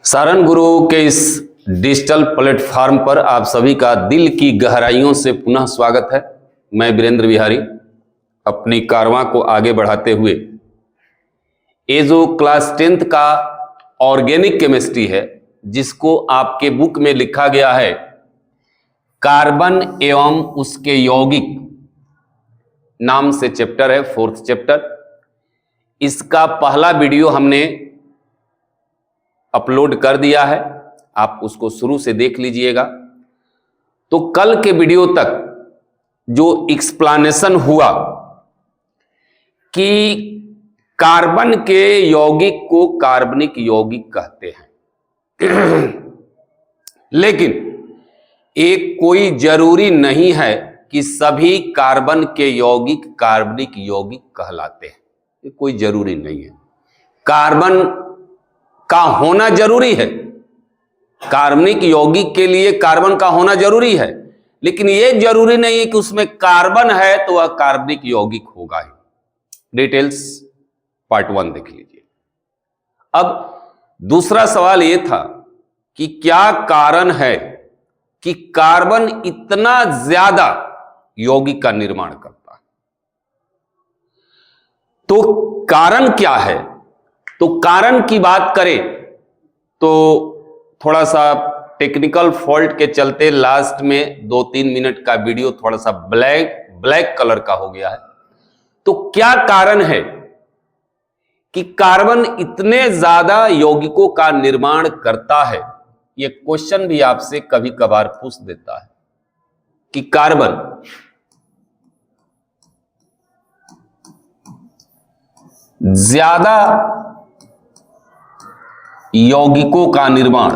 सारण गुरु के इस digital platform पर आप सभी का दिल की गहराइयों से पुनः स्वागत है। मैं वीरेंद्र बिहारी अपनी कारवां को आगे बढ़ाते हुए ये जो क्लास 10th का ऑर्गेनिक केमिस्ट्री है, जिसको आपके बुक में लिखा गया है कार्बन एवं उसके यौगिक नाम से चैप्टर है, 4th चैप्टर। इसका पहला वीडियो हमने अपलोड कर दिया है, आप उसको शुरू से देख लीजिएगा। तो कल के वीडियो तक जो एक्सप्लेनेशन हुआ कि कार्बन के यौगिक को कार्बनिक यौगिक कहते हैं लेकिन एक कोई जरूरी नहीं है कि सभी कार्बन के यौगिक कार्बनिक यौगिक कहलाते हैं, ये कोई जरूरी नहीं है। कार्बन का होना जरूरी है, कार्बनिक यौगिक के लिए कार्बन का होना जरूरी है, लेकिन यह जरूरी नहीं है कि उसमें कार्बन है तो वह कार्बनिक यौगिक होगा ही। डिटेल्स पार्ट 1 देख लीजिए। अब दूसरा सवाल यह था कि क्या कारण है कि कार्बन इतना ज्यादा यौगिक का निर्माण करता है। तो कारण क्या है? तो कारण की बात करें तो थोड़ा सा टेक्निकल फॉल्ट के चलते लास्ट में 2-3 मिनट का वीडियो थोड़ा सा ब्लैक कलर का हो गया है। तो क्या कारण है कि कार्बन इतने ज्यादा यौगिकों का निर्माण करता है? यह क्वेश्चन भी आपसे कभी कभार पूछ देता है कि कार्बन ज्यादा यौगिकों का निर्माण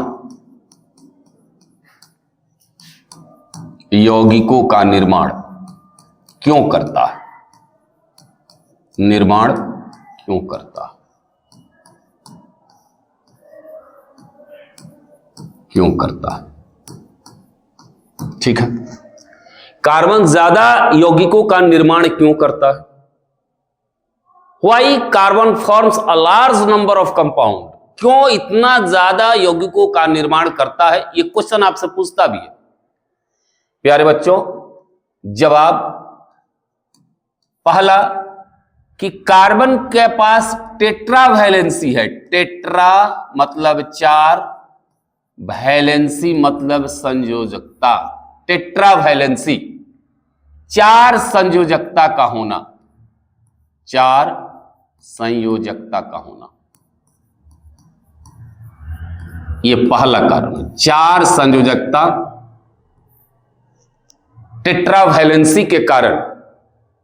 क्यों करता है? निर्माण क्यों करता है? क्यों करता है? ठीक है, कार्बन ज्यादा यौगिकों का निर्माण क्यों करता है? Why carbon forms a large number of compound? क्यों इतना ज्यादा यौगिकों का निर्माण करता है? यह क्वेश्चन आपसे पूछता भी है। प्यारे बच्चों, जवाब पहला कि कार्बन के पास टेट्रा वैलेंसी है। टेट्रा मतलब 4, वैलेंसी मतलब संयोजकता। टेट्रा वैलेंसी 4 संयोजकता का होना, 4 संयोजकता का होना, यह पहला कारण। 4 संयोजकता टेट्रा वैलेंसी के कारण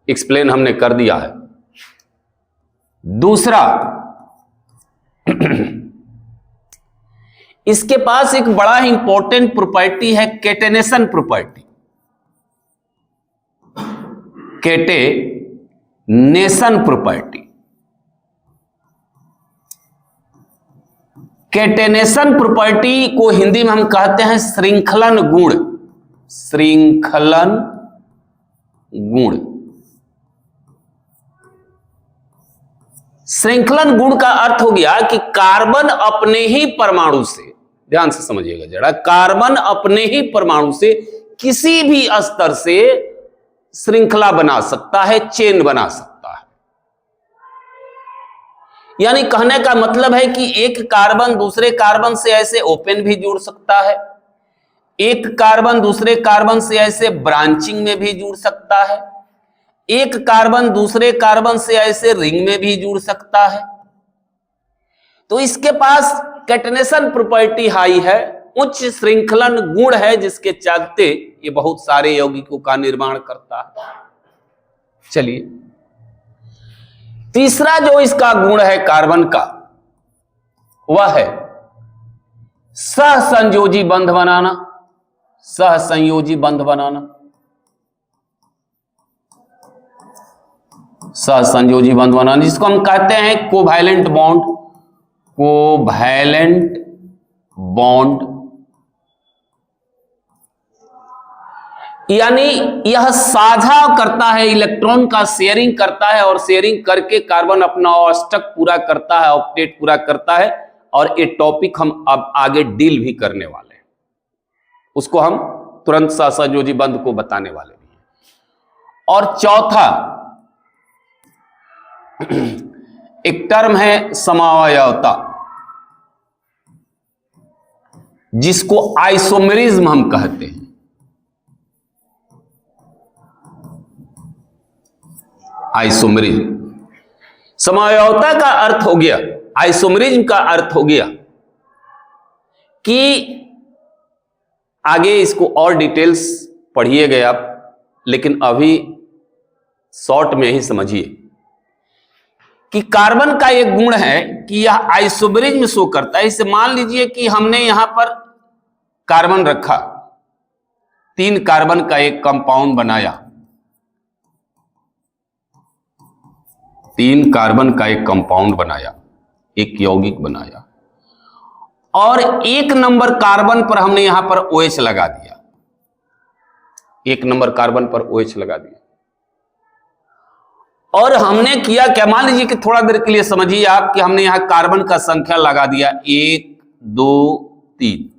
एक्सप्लेन हमने कर दिया है। दूसरा, इसके पास एक बड़ा इंपॉर्टेंट प्रॉपर्टी है, catenation property. Catenation property, catenation property को हिंदी में हम कहते हैं श्रृंखलन गुण। श्रृंखलन गुण, श्रृंखलन गुण का अर्थ हो गया कि कार्बन अपने ही परमाणु से, ध्यान से समझिएगा जरा, कार्बन अपने ही परमाणु से किसी भी स्तर से श्रृंखला बना सकता है, चेन बना सकता है। यानी कहने का मतलब है कि एक कार्बन दूसरे कार्बन से ऐसे ओपन भी जुड़ सकता है, एक कार्बन दूसरे कार्बन से ऐसे ब्रांचिंग में भी जुड़ सकता है, एक कार्बन दूसरे कार्बन से ऐसे रिंग में भी जुड़ सकता है। तो इसके पास केटेनेशन प्रॉपर्टी हाई है, उच्च श्रृंखलन गुण है, जिसके चलते ये बहुत सारे यौगिकों का निर्माण करता है। चलिए, तीसरा जो इसका गुण है कार्बन का, वह है सहसंयोजी बंध बनाना। सहसंयोजी बंध बनाना, सहसंयोजी बंध बनाना, जिसको हम कहते हैं कोवैलेंट बॉन्ड। कोवैलेंट बॉन्ड यानी यह साझा करता है, इलेक्ट्रॉन का शेयरिंग करता है, और शेयरिंग करके कार्बन अपना अष्टक पूरा करता है, ऑक्टेट पूरा करता है, और ये टॉपिक हम अब आगे डील भी करने वाले हैं, उसको हम तुरंत सहसंयोजी बंध को बताने वाले भी हैं। और चौथा एक टर्म है समावयवता, जिसको आइसोमेरिज्म हम कहते हैं। आइसोमेरिज्म, समावयवता का अर्थ हो गया, आइसोमेरिज्म का अर्थ हो गया कि आगे इसको और डिटेल्स पढ़िएगा आप, लेकिन अभी शॉर्ट में ही समझिए कि कार्बन का एक गुण है कि यह आइसोमेरिज्म शो करता है। इसे मान लीजिए कि हमने यहां पर कार्बन रखा, 3 कार्बन का एक कंपाउंड बनाया, 3 कार्बन का एक कंपाउंड बनाया, एक यौगिक बनाया, और 1 नंबर कार्बन पर हमने यहां पर OH लगा दिया, 1 नंबर कार्बन पर OH लगा दिया। और हमने किया क्या, मान लीजिए कि थोड़ा देर के लिए समझिए आप कि हमने यहां कार्बन का संख्या लगा दिया 1 2 3,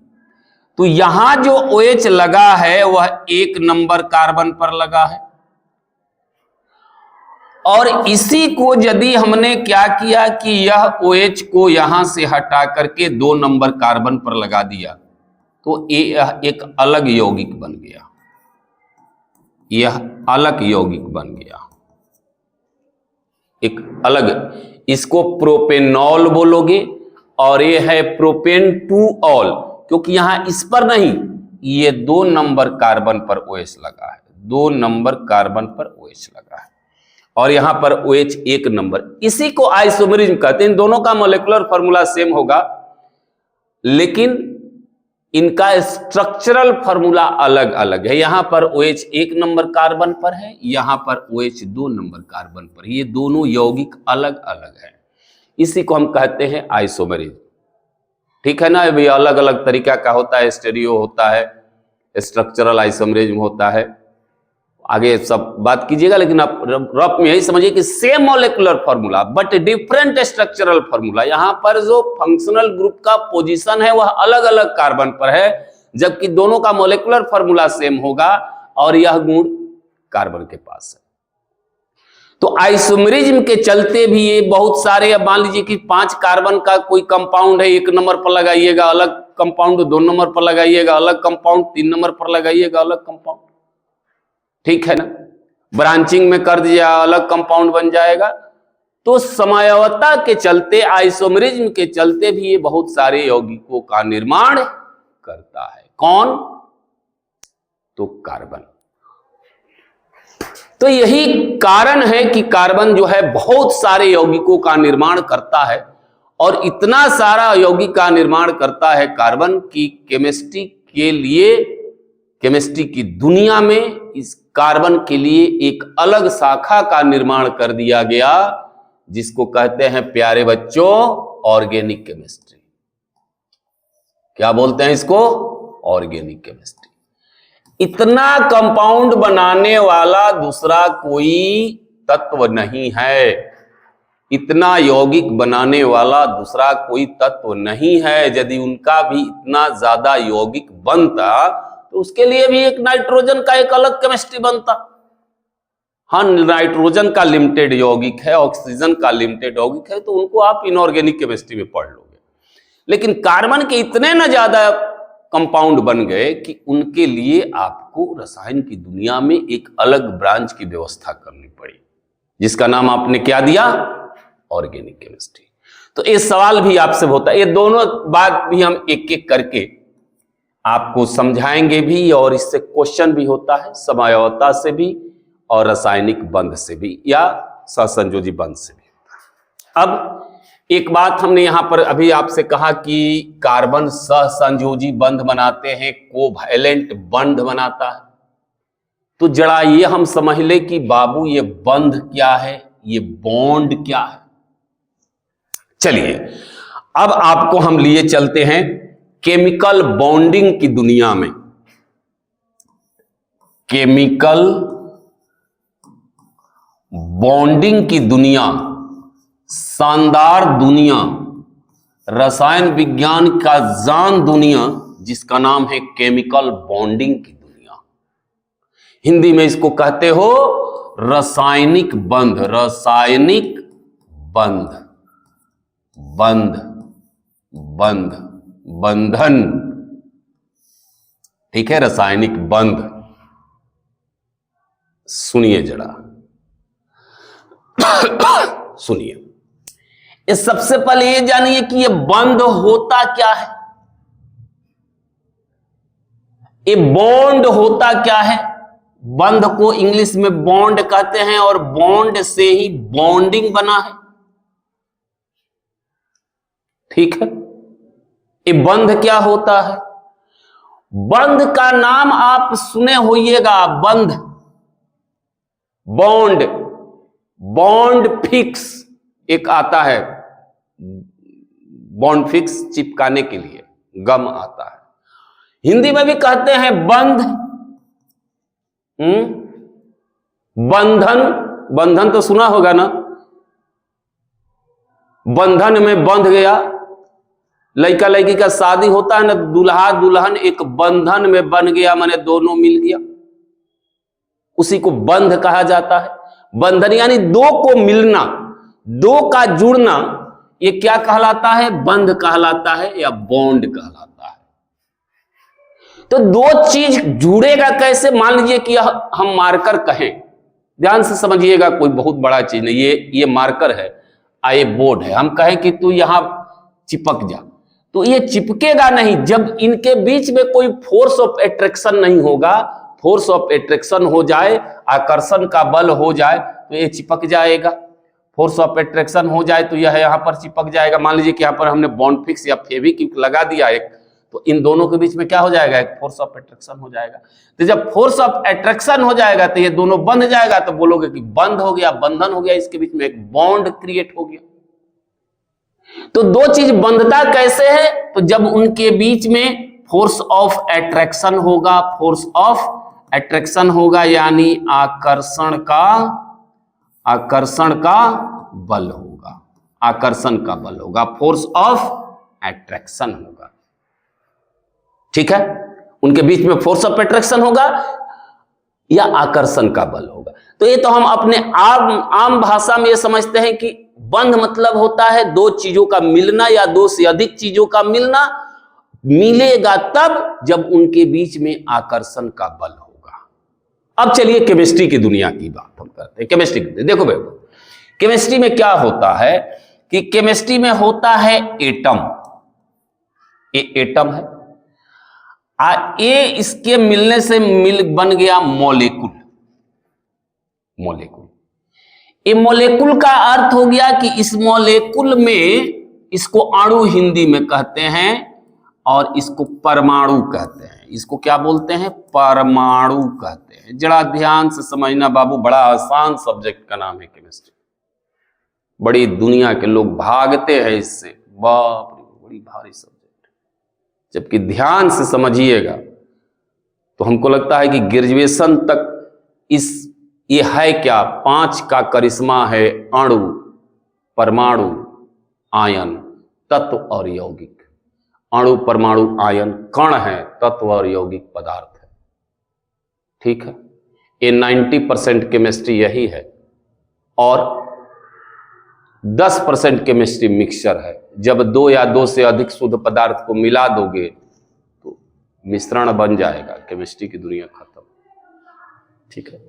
तो यहां जो OH लगा है वह 1 नंबर कार्बन पर लगा है। और इसी को यदि हमने क्या किया कि यह OH को यहां से हटा करके 2 नंबर कार्बन पर लगा दिया, तो यह एक अलग यौगिक बन गया, यह अलग यौगिक बन गया, एक अलग, इसको प्रोपेनॉल बोलोगे, और ये है प्रोपेन टू ऑल, क्योंकि यहां इस पर नहीं, ये 2 नंबर कार्बन पर OH लगा है, 2 नंबर कार्बन पर OH लगा है, और यहां पर OH 1 नंबर। इसी को आइसोमेरिज्म कहते हैं। इन दोनों का मॉलिक्यूलर फॉर्मूला सेम होगा, लेकिन इनका स्ट्रक्चरल फॉर्मूला अलग अलग है। यहां पर OH 1 नंबर कार्बन पर है, यहां पर OH 2 नंबर कार्बन पर। ये दोनों यौगिक अलग अलग है, इसी को हम कहते हैं आइसोमेरिज्म। ठीक है ना, ये अलग अलग तरीका का होता है, स्टेरियो होता है, स्ट्रक्चरल आइसोमेरिज्म होता है, आगे सब बात कीजिएगा, लेकिन आप रफ में यही समझिए कि same molecular formula but different structural formula. यहां पर जो फंक्शनल ग्रुप का पोजीशन है वह अलग अलग कार्बन पर है, जबकि दोनों का मॉलिक्यूलर फॉर्मूला सेम होगा, और यह गुण कार्बन के पास है। तो आइसोमेरिज्म के चलते भी ये बहुत सारे, अब मान लीजिए कि 5 कार्बन का कोई कंपाउंड है, 1 नंबर पर लगाइएगा अलग कंपाउंड, 2 नंबर पर लगाइएगा अलग कंपाउंड, 3 नंबर पर लगाइएगा अलग कंपाउंड, ठीक है ना, ब्रांचिंग में कर दिया अलग कंपाउंड बन जाएगा। तो समावयवता के चलते, आइसोमेरिज्म के चलते भी ये बहुत सारे यौगिकों का निर्माण करता है। कौन? तो कार्बन। तो यही कारण है कि कार्बन जो है बहुत सारे यौगिकों का निर्माण करता है, और इतना सारा यौगिक का निर्माण करता है कार्बन की केमिस्ट्री के लिए, केमिस्ट्री की दुनिया में इस कार्बन के लिए एक अलग शाखा का निर्माण कर दिया गया, जिसको कहते हैं प्यारे बच्चों ऑर्गेनिक केमिस्ट्री। क्या बोलते हैं इसको? Organic chemistry. इतना कंपाउंड बनाने वाला दूसरा कोई तत्व नहीं है, इतना यौगिक बनाने वाला दूसरा कोई तत्व नहीं है। यदि उनका भी इतना ज्यादा यौगिक बनता तो उसके लिए भी एक नाइट्रोजन का एक अलग केमिस्ट्री बनता। हाँ, नाइट्रोजन का लिमिटेड यौगिक है, ऑक्सीजन का लिमिटेड यौगिक है, तो उनको आप इनऑर्गेनिक केमिस्ट्री में पढ़ लोगे। लेकिन कार्बन के इतने ना ज्यादा कंपाउंड बन गए कि उनके लिए आपको रसायन की दुनिया में एक अलग ब्रांच की व्यवस्था करनी पड़ी, जिसका नाम आपने क्या दिया? Organic chemistry. तो ये सवाल भी आपसे होता है, ये दोनों बात भी हम एक एक करके आपको समझाएंगे भी, और इससे क्वेश्चन भी होता है, समावयवता से भी और रासायनिक बंध से भी, या सहसंयोजी बंध से भी। अब एक बात हमने यहां पर अभी आपसे कहा कि कार्बन सहसंयोजी बंध बनाते हैं, कोवैलेंट बंध बनाता है। तो जरा ये हम समझ ले कि बाबू ये बंध क्या है, ये बॉन्ड क्या है। चलिए अब आपको हम लिए चलते हैं केमिकल बॉन्डिंग की दुनिया में। केमिकल बॉन्डिंग की दुनिया, शानदार दुनिया, रसायन विज्ञान का जान दुनिया जिसका नाम है केमिकल बॉन्डिंग की दुनिया। हिंदी में इसको कहते हो रासायनिक बंध, रासायनिक बंध, बंध, बंध, बंधन, ठीक है, रासायनिक बंध। सुनिए जरा, सुनिए, ये सबसे पहले ये जानिए कि ये बंध होता क्या है, ये बॉन्ड होता क्या है। बंध को इंग्लिश में बॉन्ड कहते हैं और बॉन्ड से ही बॉन्डिंग बना है, ठीक है। ये बंध क्या होता है? बंध का नाम आप सुने होइएगा, बंध, बॉन्ड, बॉन्ड फिक्स एक आता है, बॉन्ड फिक्स चिपकाने के लिए गम आता है। हिंदी में भी कहते हैं बंध, बंधन, बंधन तो सुना होगा ना, बंधन में बंध गया, लड़का लड़की का शादी होता है ना, दूल्हा दुल्हन एक बंधन में बन गया, माने दोनों मिल गया, उसी को बंध कहा जाता है। बंधन यानी दो को मिलना, दो का जुड़ना, ये क्या कहलाता है? बंध कहलाता है या बॉन्ड कहलाता है। तो दो चीज जुड़ेगा कैसे? मान लीजिए कि हम मार्कर कहें, ध्यान से समझिएगा, कोई बहुत बड़ा चीज नहीं, ये मार्कर है, ये बोर्ड है, हम कहें कि तू यहां चिपक जा, तो ये चिपकेगा नहीं जब इनके बीच में कोई फोर्स ऑफ एट्रैक्शन नहीं होगा। फोर्स ऑफ एट्रैक्शन हो जाए, आकर्षण का बल हो जाए तो ये चिपक जाएगा। फोर्स ऑफ एट्रैक्शन हो जाए तो यह यहां पर चिपक जाएगा। मान लीजिए कि यहां पर हमने बॉन्ड फिक्स या फेविक्विक लगा दिया एक, तो इन दोनों के बीच में क्या हो जाएगा? एक फोर्स ऑफ एट्रैक्शन हो जाएगा। तो जब फोर्स ऑफ एट्रैक्शन हो जाएगा तो ये दोनों बंध जाएगा, तो बोलोगे कि बंध हो गया, बंधन हो गया, इसके बीच में एक बॉन्ड क्रिएट हो गया। तो दो चीज बंधता कैसे है? तो जब उनके बीच में फोर्स ऑफ एट्रैक्शन होगा, फोर्स ऑफ एट्रैक्शन होगा यानी आकर्षण का बल होगा, आकर्षण का बल होगा, फोर्स ऑफ एट्रैक्शन होगा, ठीक है। उनके बीच में फोर्स ऑफ एट्रैक्शन होगा या आकर्षण का बल होगा। तो ये तो हम अपने आम भाषा में ये समझते हैं कि बंध मतलब होता है दो चीजों का मिलना या दो से अधिक चीजों का मिलना। मिलेगा तब जब उनके बीच में आकर्षण का बल होगा। अब चलिए केमिस्ट्री की दुनिया की बात हम करते हैं। केमिस्ट्री देखो भाई, केमिस्ट्री में क्या होता है कि केमिस्ट्री में होता है एटम, ये एटम है, ये इसके मिलने से बन गया मॉलिक्यूल। मॉलिक्यूल, ये मॉलिक्यूल का अर्थ हो गया कि इस मॉलिक्यूल में, इसको अणु हिंदी में कहते हैं और इसको परमाणु कहते हैं। इसको क्या बोलते हैं? परमाणु कहते हैं। जरा ध्यान से समझना बाबू, बड़ा आसान सब्जेक्ट का नाम है केमिस्ट्री। बड़ी दुनिया के लोग भागते हैं इससे, बाप रे बड़ी भारी सब्जेक्ट। जबकि ध्यान से समझिएगा तो हमको लगता है कि ग्रेजुएशन तक ये है क्या? 5 का करिश्मा है, अणु, परमाणु, आयन, तत्व और यौगिक। अणु, परमाणु, आयन, कण है, तत्व और यौगिक पदार्थ है, ठीक है। ये 90% केमिस्ट्री यही है और 10% केमिस्ट्री मिक्सचर है। जब 2 या 2 से अधिक शुद्ध पदार्थ को मिला दोगे तो मिश्रण बन जाएगा, केमिस्ट्री की दुनिया खत्म, ठीक है।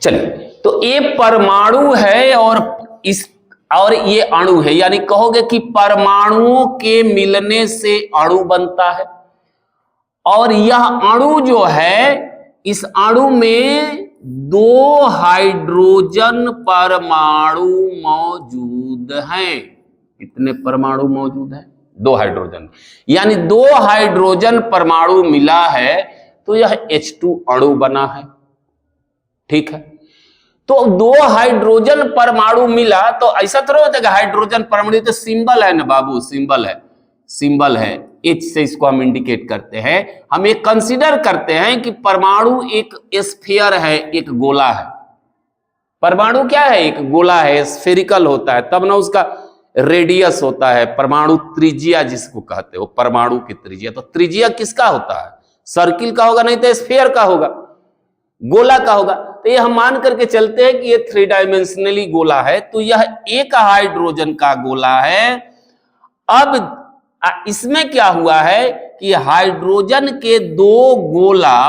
चलिए, तो ये परमाणु है और ये अणु है, यानी कहोगे कि परमाणुओं के मिलने से अणु बनता है। और यह अणु जो है, इस अणु में 2 हाइड्रोजन परमाणु मौजूद हैं। कितने परमाणु मौजूद हैं? 2 हाइड्रोजन, यानी 2 हाइड्रोजन परमाणु मिला है तो यह H2 अणु बना है, ठीक है। तो 2 हाइड्रोजन परमाणु मिला तो ऐसा थोड़ा होता है कि हाइड्रोजन परमाणु तो सिंबल है ना बाबू, सिंबल है, सिंबल है, H से इसको हम इंडिकेट करते हैं। हम एक कंसीडर करते हैं कि परमाणु एक स्फीयर है, एक गोला है। परमाणु क्या है? एक गोला है, स्फेरिकल होता है, तब ना उसका रेडियस होता है, परमाणु त्रिज्या जिसको कहते हो, परमाणु की त्रिज्या। तो त्रिज्या किसका होता है? सर्किल का होगा, नहीं तो स्फीयर का होगा, गोला का होगा। तो ये हम मान करके चलते हैं कि ये 3 डायमेंशनली गोला है, तो यह एक हाइड्रोजन का गोला है। अब इसमें क्या हुआ है कि हाइड्रोजन के 2 गोला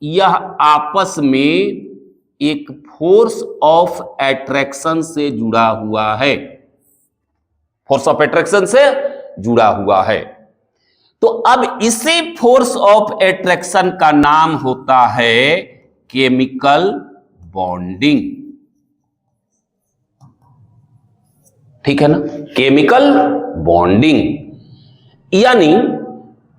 यह आपस में एक फोर्स ऑफ एट्रैक्शन से जुड़ा हुआ है, फोर्स ऑफ एट्रैक्शन से जुड़ा हुआ है। तो अब इसे फोर्स ऑफ एट्रैक्शन का नाम होता है केमिकल बॉन्डिंग। ठीक है ना, केमिकल बॉन्डिंग। यानी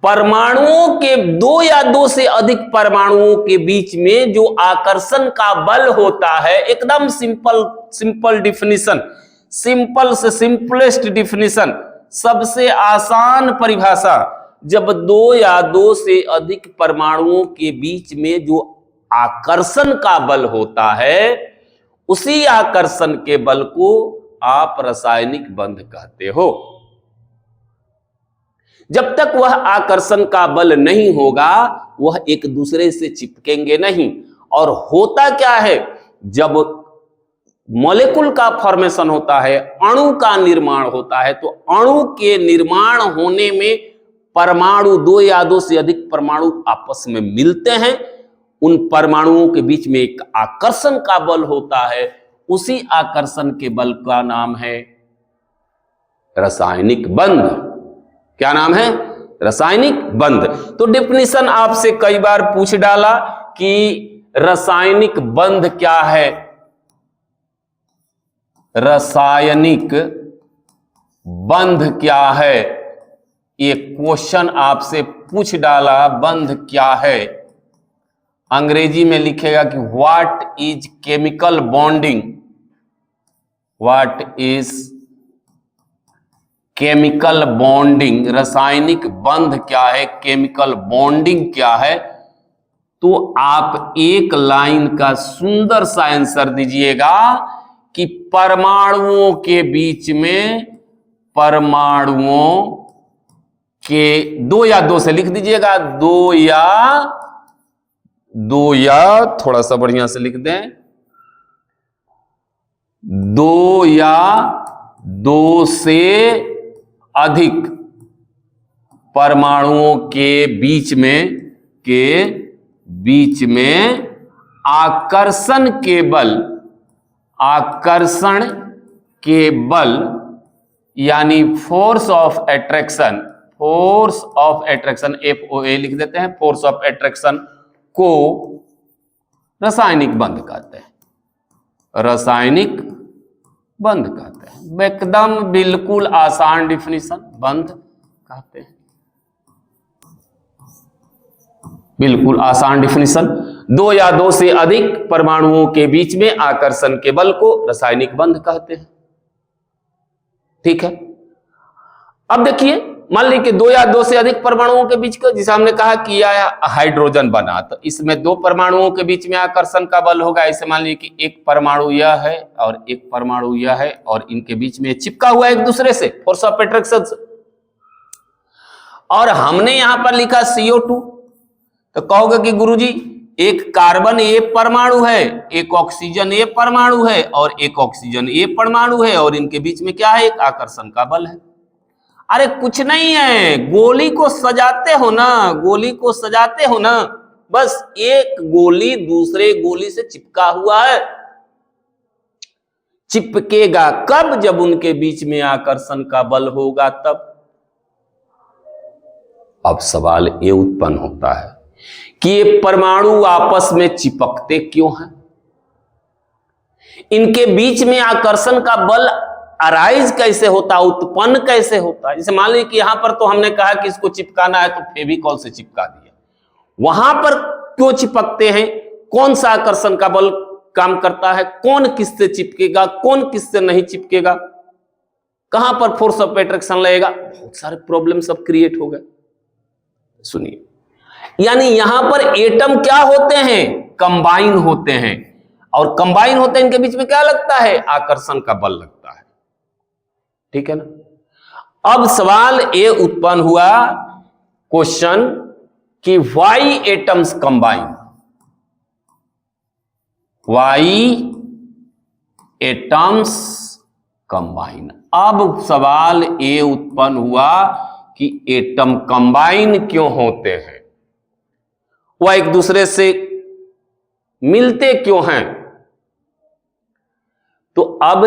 परमाणुओं के 2 या 2 से अधिक परमाणुओं के बीच में जो आकर्षण का बल होता है, एकदम सिंपल डिफिनीशन, सिंपल से सिंपलेस्ट डिफिनीशन, सबसे आसान परिभाषा, जब 2 या 2 से अधिक परमाणुओं के बीच में जो आकर्षण का बल होता है, उसी आकर्षण के बल को आप रासायनिक बंध कहते हो। जब तक वह आकर्षण का बल नहीं होगा, वह एक दूसरे से चिपकेंगे नहीं। और होता क्या है, जब मॉलिक्यूल का फॉर्मेशन होता है, अणु का निर्माण होता है, तो अणु के निर्माण होने में परमाणु 2 या 2 से अधिक परमाणु आपस में मिलते हैं, उन परमाणुओं के बीच में एक आकर्षण का बल होता है, उसी आकर्षण के बल का नाम है रासायनिक बंध। क्या नाम है? रासायनिक बंध। तो डेफिनेशन आपसे कई बार पूछ डाला कि रासायनिक बंध क्या है, रासायनिक बंध क्या है, ये क्वेश्चन आपसे पूछ डाला, बंध क्या है। अंग्रेजी में लिखेगा कि what is chemical bonding, what is chemical bonding, रासायनिक बंध क्या है, केमिकल बॉन्डिंग क्या है। तो आप एक लाइन का सुंदर सा आंसर दीजिएगा कि परमाणुओं के बीच में, परमाणुओं के 2 या 2 से लिख दीजिएगा, 2 या थोड़ा सा बढ़िया से लिख दें, 2 या 2 से अधिक परमाणुओं के बीच में आकर्षण के बल यानी फोर्स ऑफ एट्रैक्शन, FOA लिख देते हैं, फोर्स ऑफ एट्रैक्शन को रासायनिक बंध कहते हैं, रासायनिक बंध कहते हैं। एकदम बिल्कुल आसान डिफिनीशन, बंध कहते हैं, बिल्कुल आसान डिफिनीशन। 2 या 2 से अधिक परमाणुओं के बीच में आकर्षण के बल को रासायनिक बंध कहते हैं। ठीक है, अब देखिए, मान लीजिए 2 या 2 से अधिक परमाणुओं के बीच का, जिसे हमने कहा कि यह हाइड्रोजन बना, तो इसमें 2 परमाणुओं के बीच में आकर्षण का बल होगा। ऐसे मान लीजिए कि एक परमाणु यह है और एक परमाणु यह है, और इनके बीच में चिपका हुआ एक दूसरे से, फोर्स ऑफ एट्रैक्शन से। और हमने यहां पर लिखा CO2, तो कहोगे कि गुरुजी एक कार्बन ए परमाणु है, एक ऑक्सीजन ए परमाणु है, और एक ऑक्सीजन ए परमाणु है, और इनके बीच में क्या है? एक आकर्षण का बल है। अरे कुछ नहीं है, गोली को सजाते हो ना, गोली को सजाते हो ना, बस एक गोली दूसरे गोली से चिपका हुआ है। चिपकेगा कब? जब उनके बीच में आकर्षण का बल होगा तब। अब सवाल ये उत्पन्न होता है कि ये परमाणु आपस में चिपकते क्यों हैं? इनके बीच में आकर्षण का बल अराइज कैसे होता, उत्पन्न कैसे होता है? जैसे मान लीजिए कि यहां पर तो हमने कहा कि इसको चिपकाना है तो फेविकॉल से चिपका दिया, वहां पर क्यों चिपकते हैं? कौन सा आकर्षण का बल काम करता है? कौन किससे चिपकेगा, कौन किससे नहीं चिपकेगा, कहां पर फोर्स ऑफ एट्रैक्शन लगेगा? बहुत सारे प्रॉब्लम सब क्रिएट हो गए। सुनिए, यानी यहां पर एटम क्या होते हैं? कंबाइन होते हैं, और कंबाइन होते हैं, इनके बीच में क्या लगता है? आकर्षण का बल लगता है। ठीक है ना। अब सवाल ये उत्पन्न हुआ क्वेश्चन कि why atoms combine, why atoms combine. अब सवाल ये उत्पन्न हुआ कि एटम कंबाइन क्यों होते हैं, वह एक दूसरे से मिलते क्यों हैं। तो अब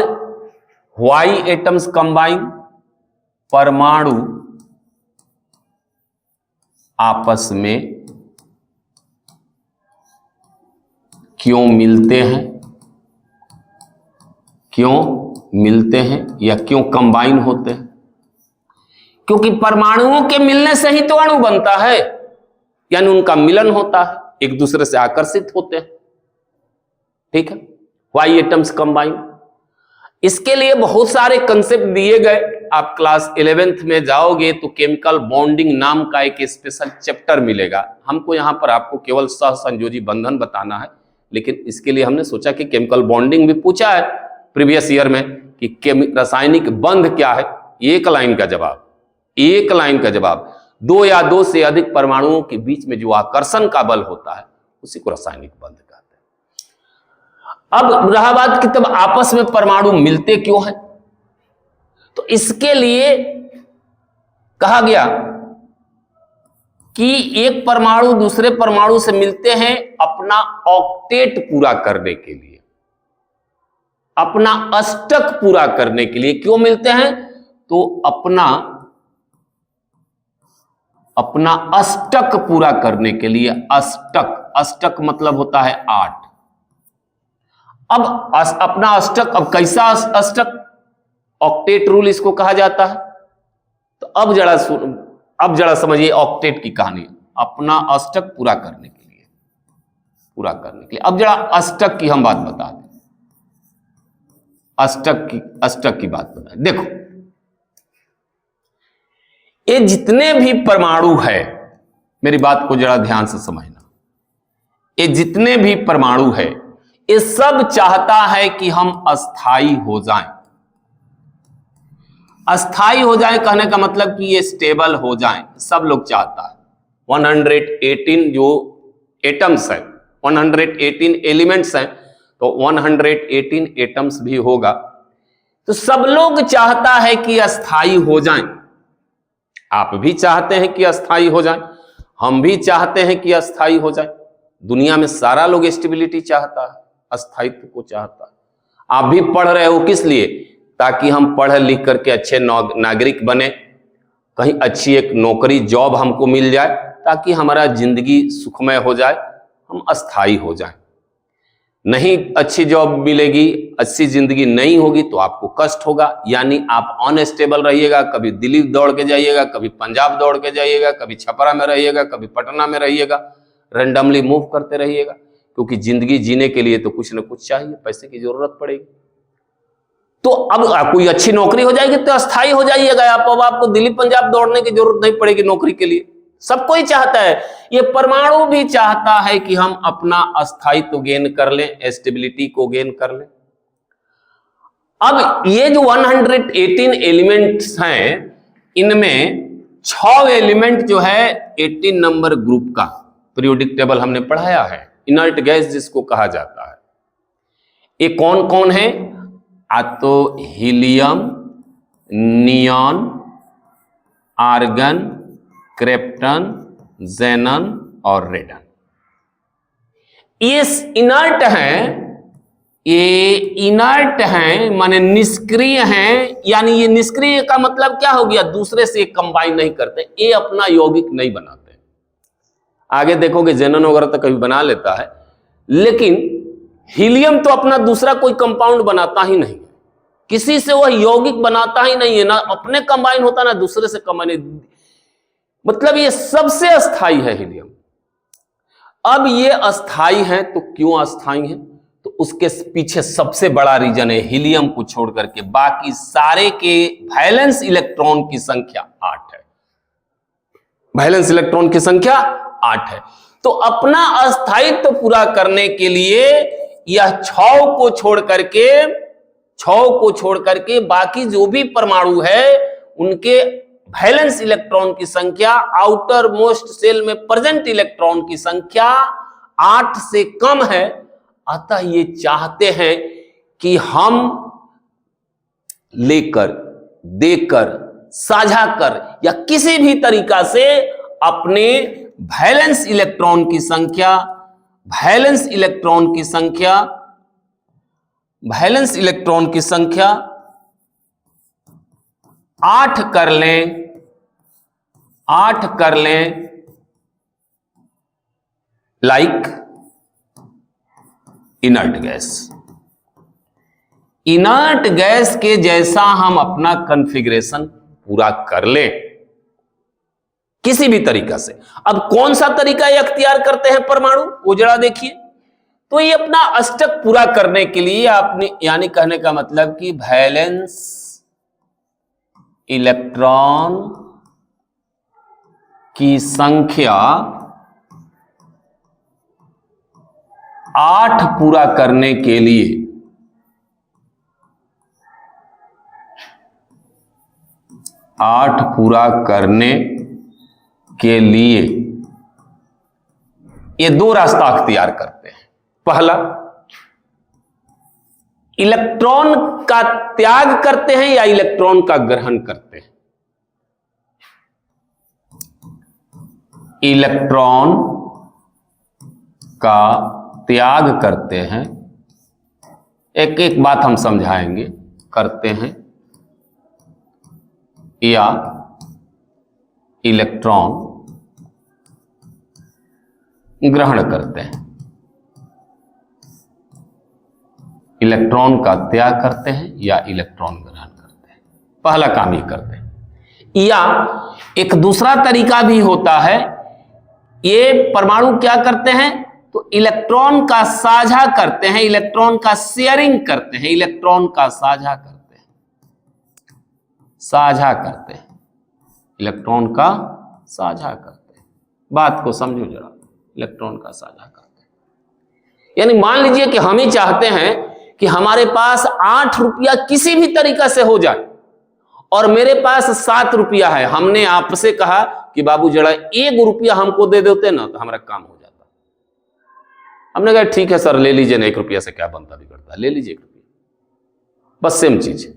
वाई एटम्स कंबाइन, परमाणु आपस में क्यों मिलते हैं, क्यों मिलते हैं या क्यों कंबाइन होते हैं। क्योंकि परमाणुओं के मिलने से ही तो अणु बनता है, यानी उनका मिलन होता है, एक दूसरे से आकर्षित होते हैं। ठीक है, वाई एटम्स कंबाइन। इसके लिए बहुत सारे कंसेप्ट दिए गए। आप क्लास 11th में जाओगे तो केमिकल बॉन्डिंग नाम का एक स्पेशल चैप्टर मिलेगा। हमको यहां पर आपको केवल सहसंयोजी बंधन बताना है, लेकिन इसके लिए हमने सोचा कि केमिकल बॉन्डिंग भी पूछा है प्रीवियस ईयर में कि रासायनिक बंध क्या है। एक लाइन का जवाब, एक लाइन का जवाब, दो या दो से अधिक परमाणुओं के बीच में जो आकर्षण का बल होता है उसी को रासायनिक बंध कहते हैं। अब रहा बात कि तब आपस में परमाणु मिलते क्यों हैं, तो इसके लिए कहा गया कि एक परमाणु दूसरे परमाणु से मिलते हैं अपना ऑक्टेट पूरा करने के लिए, अपना अष्टक पूरा करने के लिए। क्यों मिलते हैं, तो अपना अष्टक पूरा करने के लिए। अष्टक, अष्टक मतलब होता है 8। अब अपना अष्टक, अब कैसा अष्टक, ऑक्टेट रूल इसको कहा जाता है। तो अब जरा समझिए ऑक्टेट की कहानी, अपना अष्टक पूरा करने के लिए, पूरा करने के लिए। अब जरा अष्टक की हम बात बता दें, अष्टक की बात बता दें। देखो ये जितने भी परमाणु है, मेरी बात को जरा ध्यान से समझना, ये जितने भी परमाणु है ये सब चाहता है कि हम अस्थाई हो जाएं। अस्थाई हो जाए कहने का मतलब कि ये स्टेबल हो जाएं, सब लोग चाहता है। 118 जो एटम्स है, 118 एलिमेंट्स हैं, तो 118 एटम्स भी होगा। तो सब लोग चाहता है कि अस्थाई हो जाएं। आप भी चाहते हैं कि अस्थाई हो जाएं, हम भी चाहते हैं कि अस्थाई हो जाए। दुनिया में सारा लोग स्टेबिलिटी चाहता है, अस्थायित्व को चाहता है। आप भी पढ़ रहे हो किस लिए, ताकि हम पढ़ लिख करके अच्छे नागरिक बने, कहीं अच्छी एक नौकरी जॉब हमको मिल जाए, ताकि हमारा जिंदगी सुखमय हो जाए, हम अस्थाई हो जाए। नहीं अच्छी जॉब मिलेगी, अच्छी जिंदगी नहीं होगी तो आपको कष्ट होगा, यानी आप अनस्टेबल रहिएगा। कभी दिल्ली दौड़ के जाइएगा, कभी पंजाब दौड़ के जाइएगा, कभी छपरा में रहिएगा, कभी पटना में रहिएगा, रैंडमली मूव करते रहिएगा, क्योंकि जिंदगी जीने के लिए तो कुछ ना कुछ चाहिए, पैसे की जरूरत पड़ेगी। तो अब कोई अच्छी नौकरी हो जाएगी तो अस्थाई हो जाइएगा आप, अब आपको दिल्ली पंजाब दौड़ने की जरूरत नहीं पड़ेगी नौकरी के लिए। सब कोई चाहता है, ये परमाणु भी चाहता है कि हम अपना अस्थायित्व गेन कर लें, स्टेबिलिटी को गेन कर लें। अब ये जो 118 एलिमेंट्स हैं, इनमें 6 एलिमेंट जो है 18 नंबर ग्रुप का, पीरियोडिक टेबल हमने पढ़ाया है, इनर्ट गैस जिसको कहा जाता है। ये कौन कौन है, तो हीलियम, नियॉन, आर्गन, क्रिप्टन, ज़ेनन और रेडन। ये इनर्ट हैं, ये इनर्ट हैं माने निष्क्रिय हैं, यानी ये निष्क्रिय का मतलब क्या हो गया, दूसरे से कंबाइन नहीं करते, ये अपना यौगिक नहीं बनाते। आगे देखोगे ज़ेनन वगैरह तो कभी बना लेता है, लेकिन हीलियम तो अपना दूसरा कोई कंपाउंड बनाता ही नहीं, किसी से वह यौगिक बनाता ही नहीं है, ना अपने कंबाइन होता ना दूसरे से कंबाइन, मतलब ये सबसे अस्थाई है हीलियम। अब ये अस्थाई है तो क्यों अस्थाई है, तो उसके पीछे सबसे बड़ा रीजन है हीलियम को छोड़ करके बाकी सारे के वैलेंस इलेक्ट्रॉन की संख्या 8 है। वैलेंस इलेक्ट्रॉन की संख्या 8 है। तो अपना अस्थायित्व पूरा करने के लिए यह 6 को छोड़ करके 6 को छोड़ करके बाकी जो भी परमाणु है उनके वैलेंस इलेक्ट्रॉन की संख्या, आउटर मोस्ट सेल में प्रेजेंट इलेक्ट्रॉन की संख्या 8 से कम है। अतः ये चाहते हैं कि हम लेकर, देकर, साझा कर या किसी भी तरीका से अपने वैलेंस इलेक्ट्रॉन की संख्या, वैलेंस इलेक्ट्रॉन की संख्या, वैलेंस इलेक्ट्रॉन की संख्या 8 कर लें, 8 कर लें, like inert gas. Inert gas के जैसा हम अपना कॉन्फ़िगरेशन पूरा कर लें किसी भी तरीका से। अब कौन सा तरीका ये अख्तियार करते हैं परमाणु, वो जरा देखिए। तो ये अपना अष्टक पूरा करने के लिए आपने, यानी कहने का मतलब कि वैलेंस इलेक्ट्रॉन की संख्या 8 पूरा करने के लिए 8 पूरा करने के लिए ये 2 रास्ता अख्तियार करते हैं। पहला, इलेक्ट्रॉन का त्याग करते हैं या इलेक्ट्रॉन का ग्रहण करते हैं। इलेक्ट्रॉन का त्याग करते हैं, एक एक बात हम समझाएंगे, करते हैं, या इलेक्ट्रॉन ग्रहण करते हैं। इलेक्ट्रॉन का त्याग करते हैं या इलेक्ट्रॉन ग्रहण करते हैं, पहला काम ये करते हैं। या एक दूसरा तरीका भी होता है, ये परमाणु क्या करते हैं, तो इलेक्ट्रॉन का साझा करते हैं, इलेक्ट्रॉन का शेयरिंग करते हैं, इलेक्ट्रॉन का साझा करते हैं, साझा करते हैं, इलेक्ट्रॉन का साझा करते हैं। बात को समझो जरा, इलेक्ट्रॉन का साझा करते हैं। यानी मान लीजिए कि हम ही चाहते हैं कि हमारे पास 8 रुपया किसी भी तरीका से हो जाए और मेरे पास 7 रुपया है। हमने आपसे कहा कि बाबू जरा 1 रुपया हमको दे देते ना तो हमारा काम हो जाता। हमने कहा ठीक है सर, ले लीजिए ना, 1 रुपया से क्या बनता बिगड़ता, ले लीजिए 1 रुपया, बस सेम चीज है।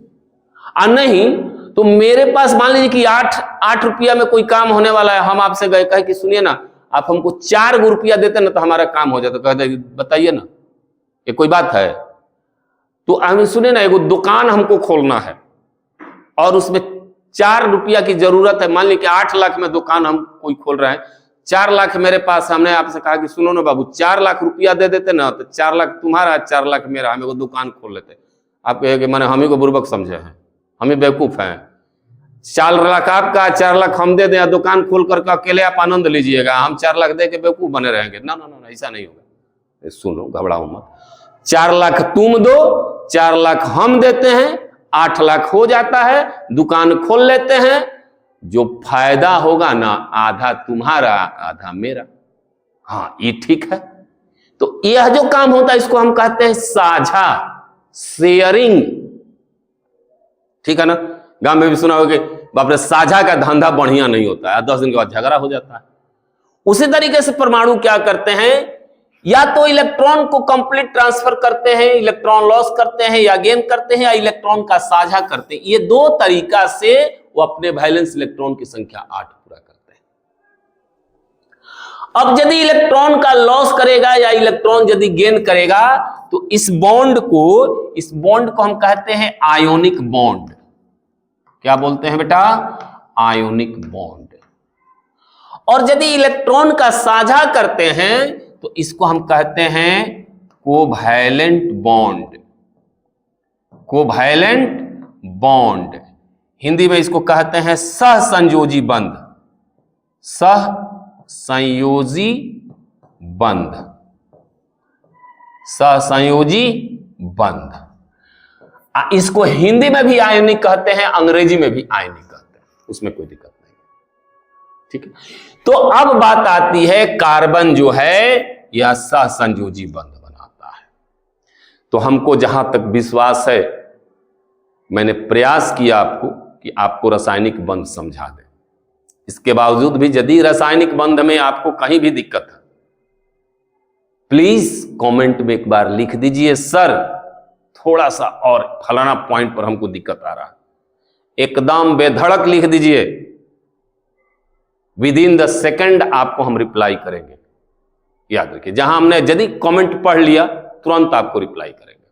और नहीं तो मेरे पास मान लीजिए कि 8 रुपया में कोई काम होने वाला है, हम आपसे गए कहे कि सुनिए ना, आप हमको 4 रुपया देते ना तो हमारा काम हो जाता। कहते बताइए ना, ये कोई बात है? तो हम सुने ना, एगो दुकान हमको खोलना है और उसमें 4 रुपया की जरूरत है। मान लीजिए कि 8 लाख में दुकान हम कोई खोल रहे हैं, 4 लाख मेरे पास। हमने आपसे कहा कि सुनो ना बाबू, 4 लाख रुपया दे देते ना तो 4 लाख तुम्हारा, 4 लाख मेरा, हम एगो दुकान खोल लेते। आप कहेंगे मैंने हम ही को बुर्बक समझे हैं, हम ही बेवकूफ हैं। 4 लाख आपका, 4 लाख हम दे दें, दुकान खोल करके अकेले आप आनंद लीजिएगा, हम 4 लाख दे के बेवकूफ बने रहेंगे। ना ना ना, ऐसा नहीं होगा। सुनो, घबराओ मत। 4 लाख तुम दो, 4 लाख हम देते हैं, 8 लाख हो जाता है, दुकान खोल लेते हैं। जो फायदा होगा ना, आधा तुम्हारा आधा मेरा। हाँ, ये ठीक है। तो यह जो काम होता है इसको हम कहते हैं साझा, शेयरिंग। ठीक है ना? गांव में भी सुना होगा कि बाप रे, साझा का धंधा बढ़िया नहीं होता है, 10 दिन के बाद झगड़ा हो जाता है। उसी तरीके से परमाणु क्या करते हैं, या तो इलेक्ट्रॉन को कंप्लीट ट्रांसफर करते हैं, इलेक्ट्रॉन लॉस करते हैं, या गेन करते हैं, या इलेक्ट्रॉन का साझा करते हैं। ये 2 तरीका से वो अपने वैलेंस इलेक्ट्रॉन की संख्या 8 पूरा करते हैं। अब यदि इलेक्ट्रॉन का लॉस करेगा या इलेक्ट्रॉन यदि गेन करेगा तो इस बॉन्ड को हम कहते हैं आयोनिक बॉन्ड। क्या बोलते हैं बेटा? Ionic bond. और यदि इलेक्ट्रॉन का साझा करते हैं तो इसको हम कहते हैं covalent bond. Covalent bond, Hindi में इसको कहते हैं सहसंयोजी बंध। सहसंयोजी बंध, सहसंयोजी बंध। इसको हिंदी में भी आयनिक कहते हैं, अंग्रेजी में भी आयनिक कहते हैं, उसमें कोई दिक्कत नहीं। ठीक है, तो अब बात आती है, कार्बन जो है यह सहसंयोजी बंध बनाता है। तो हमको जहां तक विश्वास है मैंने प्रयास किया आपको कि आपको रासायनिक बंध समझा दें। इसके बावजूद भी यदि रासायनिक बंध में आपको कहीं भी दिक्कत है, प्लीज कमेंट में एक बार लिख दीजिए, सर थोड़ा सा और फलाना पॉइंट पर हमको दिक्कत आ रहा है, एकदम बेधड़क लिख दीजिए। विद इन द सेकंड आपको हम रिप्लाई करेंगे। याद रखिए, जहां हमने यदि कमेंट पढ़ लिया तुरंत आपको रिप्लाई करेंगे।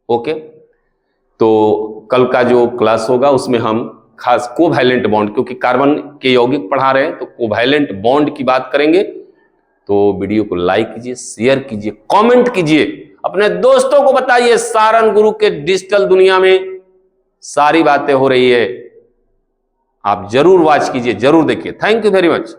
ओके, तो कल का जो क्लास होगा उसमें हम खास कोवैलेंट बॉन्ड, क्योंकि कार्बन के यौगिक पढ़ा रहे हैं तो कोवैलेंट बॉन्ड की बात करेंगे। तो वीडियो को लाइक कीजिए, शेयर कीजिए, कमेंट कीजिए, अपने दोस्तों को बताइए। सारण गुरु के डिजिटल दुनिया में सारी बातें हो रही है, आप जरूर वॉच कीजिए, जरूर देखिए। Thank you very much.